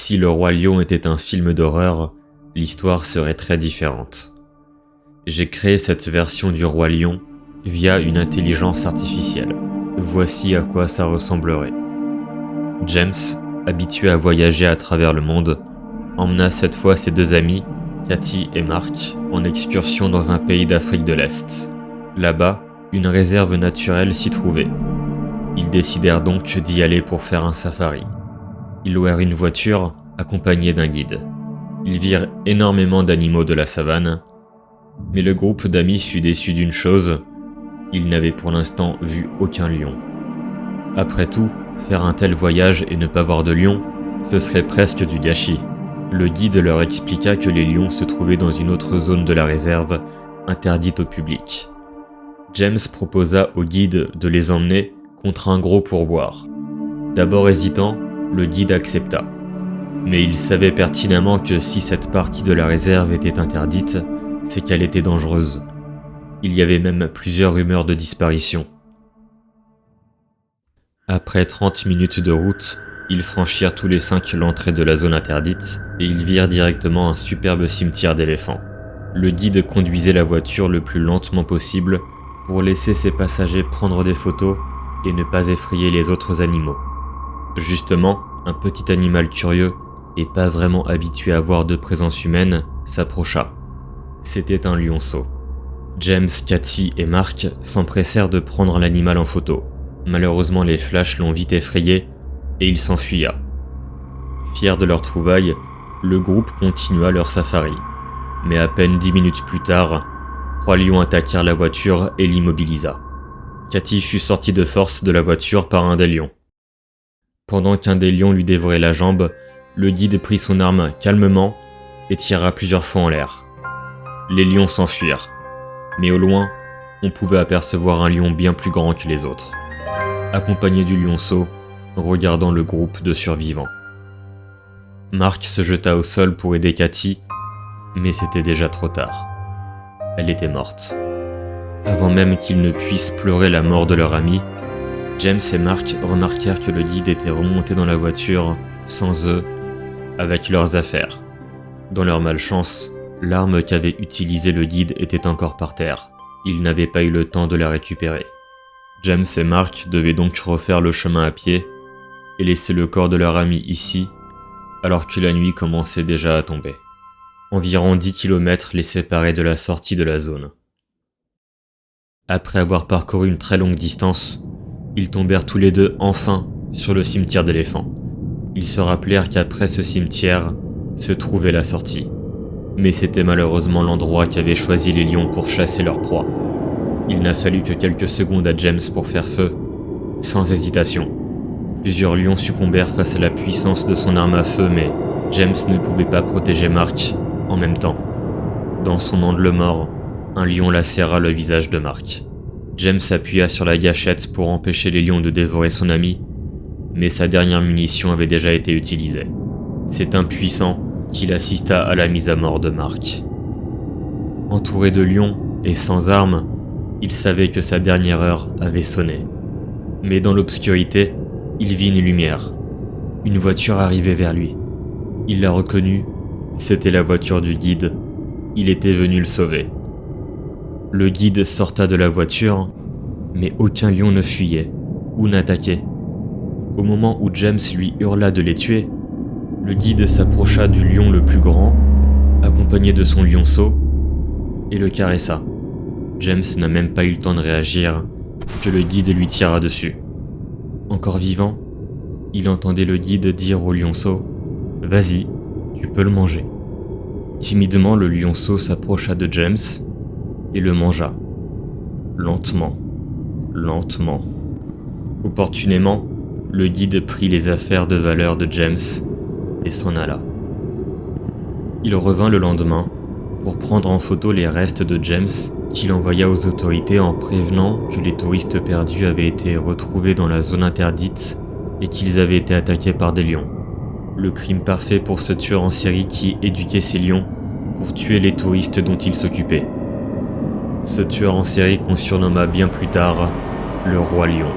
si Le Roi Lion était un film d'horreur, l'histoire serait très différente. J'ai créé cette version du Roi Lion via une intelligence artificielle. Voici à quoi ça ressemblerait. James, habitué à voyager à travers le monde, emmena cette fois ses deux amis, Cathy et Mark, en excursion dans un pays d'Afrique de l'Est. Là-bas, une réserve naturelle s'y trouvait. Ils décidèrent donc d'y aller pour faire un safari. Ils louèrent une voiture accompagnée d'un guide. Ils virent énormément d'animaux de la savane, mais le groupe d'amis fut déçu d'une chose, ils n'avaient pour l'instant vu aucun lion. Après tout, faire un tel voyage et ne pas voir de lion, ce serait presque du gâchis. Le guide leur expliqua que les lions se trouvaient dans une autre zone de la réserve, interdite au public. James proposa au guide de les emmener contre un gros pourboire. D'abord hésitant, le guide accepta. Mais il savait pertinemment que si cette partie de la réserve était interdite, c'est qu'elle était dangereuse. Il y avait même plusieurs rumeurs de disparition. Après 30 minutes de route, ils franchirent tous les 5 l'entrée de la zone interdite et ils virent directement un superbe cimetière d'éléphants. Le guide conduisait la voiture le plus lentement possible pour laisser ses passagers prendre des photos et ne pas effrayer les autres animaux. Justement, un petit animal curieux et pas vraiment habitué à voir de présence humaine s'approcha. C'était un lionceau. James, Cathy et Mark s'empressèrent de prendre l'animal en photo. Malheureusement, les flashs l'ont vite effrayé et il s'enfuya. Fiers de leur trouvaille, le groupe continua leur safari. Mais à peine 10 minutes plus tard, 3 lions attaquèrent la voiture et l'immobilisa. Cathy fut sortie de force de la voiture par un des lions. Pendant qu'un des lions lui dévorait la jambe, le guide prit son arme calmement et tira plusieurs fois en l'air. Les lions s'enfuirent, mais au loin, on pouvait apercevoir un lion bien plus grand que les autres, accompagné du lionceau, regardant le groupe de survivants. Mark se jeta au sol pour aider Cathy, mais c'était déjà trop tard. Elle était morte. Avant même qu'ils ne puissent pleurer la mort de leur ami, James et Mark remarquèrent que le guide était remonté dans la voiture, sans eux, avec leurs affaires. Dans leur malchance, l'arme qu'avait utilisée le guide était encore par terre. Ils n'avaient pas eu le temps de la récupérer. James et Mark devaient donc refaire le chemin à pied et laisser le corps de leur ami ici, alors que la nuit commençait déjà à tomber. Environ 10 km les séparaient de la sortie de la zone. Après avoir parcouru une très longue distance, ils tombèrent tous les deux enfin sur le cimetière d'éléphants. Ils se rappelèrent qu'après ce cimetière se trouvait la sortie. Mais c'était malheureusement l'endroit qu'avaient choisi les lions pour chasser leur proie. Il n'a fallu que quelques secondes à James pour faire feu, sans hésitation. Plusieurs lions succombèrent face à la puissance de son arme à feu, mais James ne pouvait pas protéger Mark en même temps. Dans son angle mort, un lion lacéra le visage de Mark. James appuya sur la gâchette pour empêcher les lions de dévorer son ami, mais sa dernière munition avait déjà été utilisée. C'est impuissant qu'il assista à la mise à mort de Mark. Entouré de lions et sans armes, il savait que sa dernière heure avait sonné. Mais dans l'obscurité, il vit une lumière. Une voiture arrivait vers lui. Il la reconnut, c'était la voiture du guide. Il était venu le sauver. Le guide sorta de la voiture, mais aucun lion ne fuyait ou n'attaquait. Au moment où James lui hurla de les tuer, le guide s'approcha du lion le plus grand, accompagné de son lionceau, et le caressa. James n'a même pas eu le temps de réagir, que le guide lui tira dessus. Encore vivant, il entendait le guide dire au lionceau « Vas-y, tu peux le manger ». Timidement, le lionceau s'approcha de James et le mangea. Lentement, lentement. Opportunément, le guide prit les affaires de valeur de James et s'en alla. Il revint le lendemain pour prendre en photo les restes de James qu'il envoya aux autorités en prévenant que les touristes perdus avaient été retrouvés dans la zone interdite et qu'ils avaient été attaqués par des lions. Le crime parfait pour ce tueur en série qui éduquait ces lions pour tuer les touristes dont il s'occupait. Ce tueur en série qu'on surnomma bien plus tard le Roi Lion.